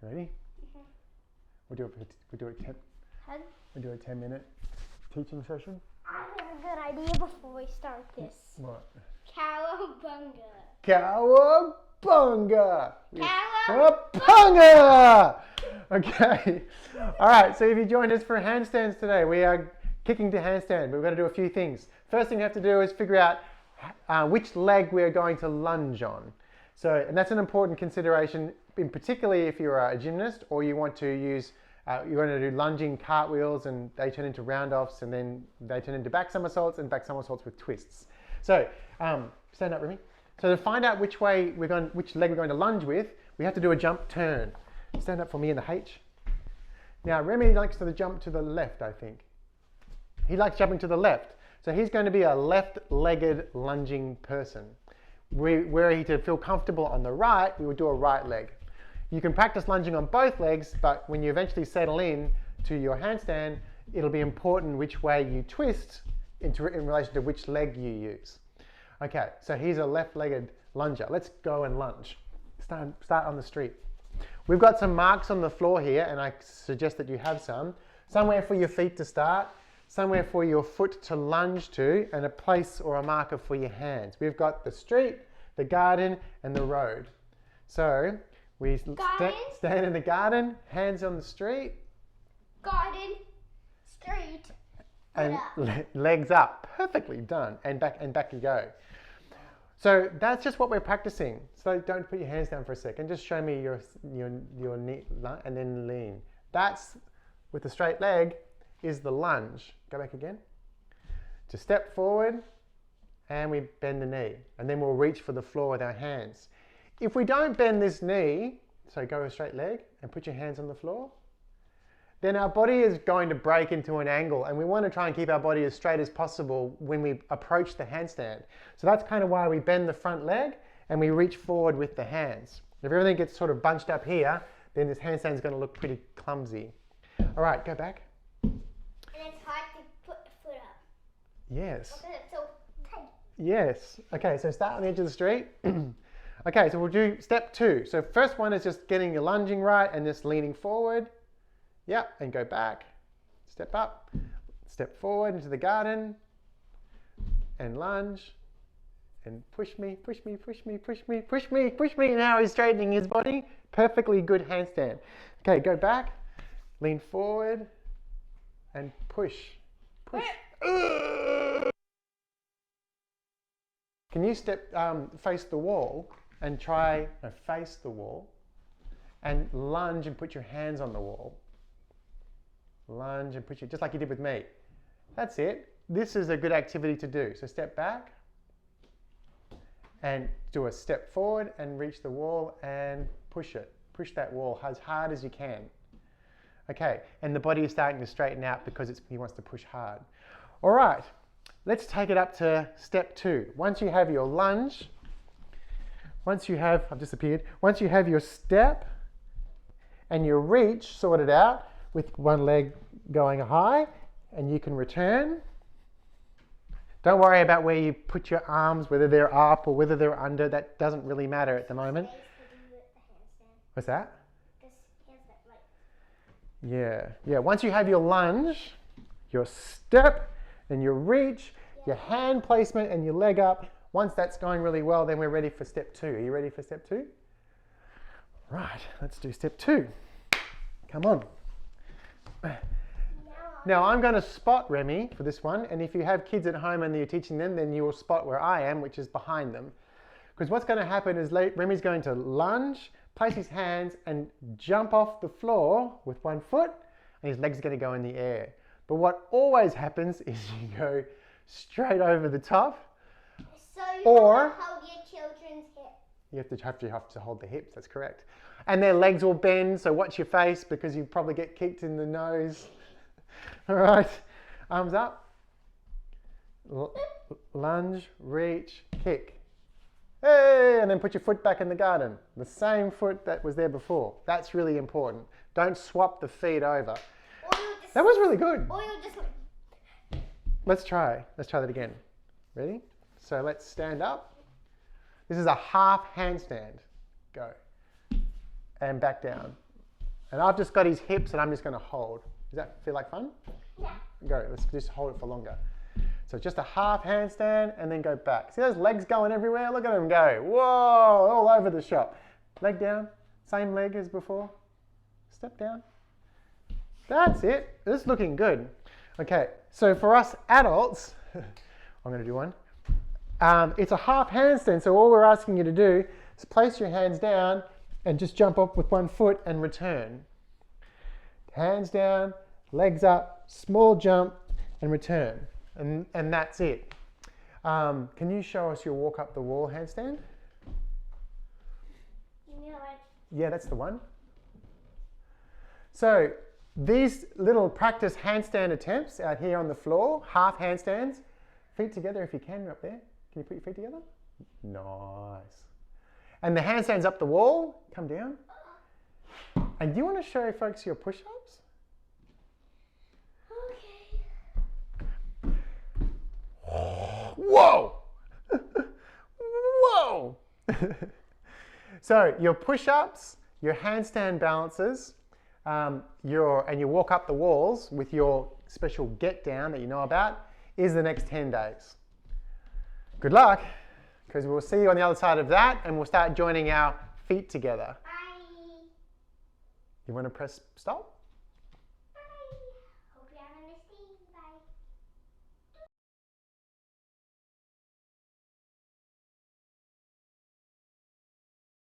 Ready? We'll do a 10-minute teaching session. I have a good idea before we start this. What? Cowabunga. Cowabunga! Cowabunga! Okay. All right, so if you joined us for handstands today, we are kicking to handstand, but we've got to do a few things. First thing you have to do is figure out which leg we're going to lunge on. So, and that's an important consideration, in particularly if you're a gymnast or you want to use, you're going to do lunging cartwheels and they turn into round-offs and then they turn into back somersaults and back somersaults with twists. So, stand up, Remy. So to find out which leg we're going to lunge with, we have to do a jump turn. Stand up for me in the H. Now, Remy likes to jump to the left, I think. He likes jumping to the left. So he's going to be a left-legged lunging person. Were he to feel comfortable on the right, we would do a right leg. You can practice lunging on both legs, but when you eventually settle in to your handstand, it'll be important which way you twist in relation to which leg you use. Okay, so he's a left-legged lunger. Let's go and lunge. Start on the street. We've got some marks on the floor here, and I suggest that you have some. Somewhere for your feet to start, somewhere for your foot to lunge to, and a place or a marker for your hands. We've got the street, the garden, and the road. So we stand in the garden, hands on the street. Garden, street, and legs up. Perfectly done. And back you go. So that's just what we're practicing. So don't put your hands down for a second. Just show me your knee and then lean. That's, with the straight leg, is the lunge. Go back again. To step forward and we bend the knee. And then we'll reach for the floor with our hands. If we don't bend this knee, so go a straight leg and put your hands on the floor, then our body is going to break into an angle, and we want to try and keep our body as straight as possible when we approach the handstand. So that's kind of why we bend the front leg and we reach forward with the hands. If everything gets sort of bunched up here, then this handstand is going to look pretty clumsy. All right, go back. And it's hard to put the foot up. Yes. Because it's so tight. Yes. Okay, so start on the edge of the street. Okay, so we'll do step 2. So first one is just getting your lunging right and just leaning forward. Yep, and go back, step up, step forward into the garden, and lunge, and push me, push me, push me, push me, push me, push me. Now he's straightening his body. Perfectly good handstand. Okay, go back, lean forward, and push, push. Can you face the wall and face the wall, and lunge and put your hands on the wall. Lunge and push it, just like you did with me. That's it. This is a good activity to do. So step back and do a step forward and reach the wall and push it. Push that wall as hard as you can. Okay, and the body is starting to straighten out because he wants to push hard. All right, let's take it up to step 2. Once you have your lunge, once you have your step and your reach sorted out, with one leg going high, and you can return. Don't worry about where you put your arms, whether they're up or whether they're under. That doesn't really matter at the moment. What's that? Yeah. Once you have your lunge, your step, and your reach, your hand placement, and your leg up, once that's going really well, then we're ready for step 2. Are you ready for step 2? Right, let's do step 2. Come on. Now I'm going to spot Remy for this one, and if you have kids at home and you're teaching them, then you will spot where I am, which is behind them. Because what's going to happen is Remy's going to lunge, place his hands and jump off the floor with one foot, and his legs are going to go in the air. But what always happens is you go straight over the top, so you have to hold your children's hips. You have to hold the hips, that's correct. And their legs will bend, so watch your face because you probably get kicked in the nose. All right, arms up. Lunge, reach, kick. Hey, and then put your foot back in the garden. The same foot that was there before. That's really important. Don't swap the feet over. That was really good. Let's try that again. Ready? So let's stand up. This is a half handstand. Go. And back down. And I've just got his hips and I'm just going to hold. Does that feel like fun? Yeah. Go, let's just hold it for longer. So just a half handstand and then go back. See those legs going everywhere? Look at them go. Whoa, all over the shop. Leg down, same leg as before. Step down. That's it. This is looking good. Okay, so for us adults, I'm going to do one. It's a half handstand, so all we're asking you to do is place your hands down and just jump up with one foot and return. Hands down, legs up, small jump and return. And that's it. Can you show us your walk up the wall handstand? Yeah, that's the one. So these little practice handstand attempts out here on the floor, half handstands, feet together if you can, up there. Can you put your feet together? Nice. And the handstands up the wall, come down. And do you want to show folks your push-ups? Okay. Whoa! Whoa! So your push-ups, your handstand balances, and you walk up the walls with your special get down that you know about is the next 10 days. Good luck, because we'll see you on the other side of that and we'll start joining our feet together. Bye. You want to press stop?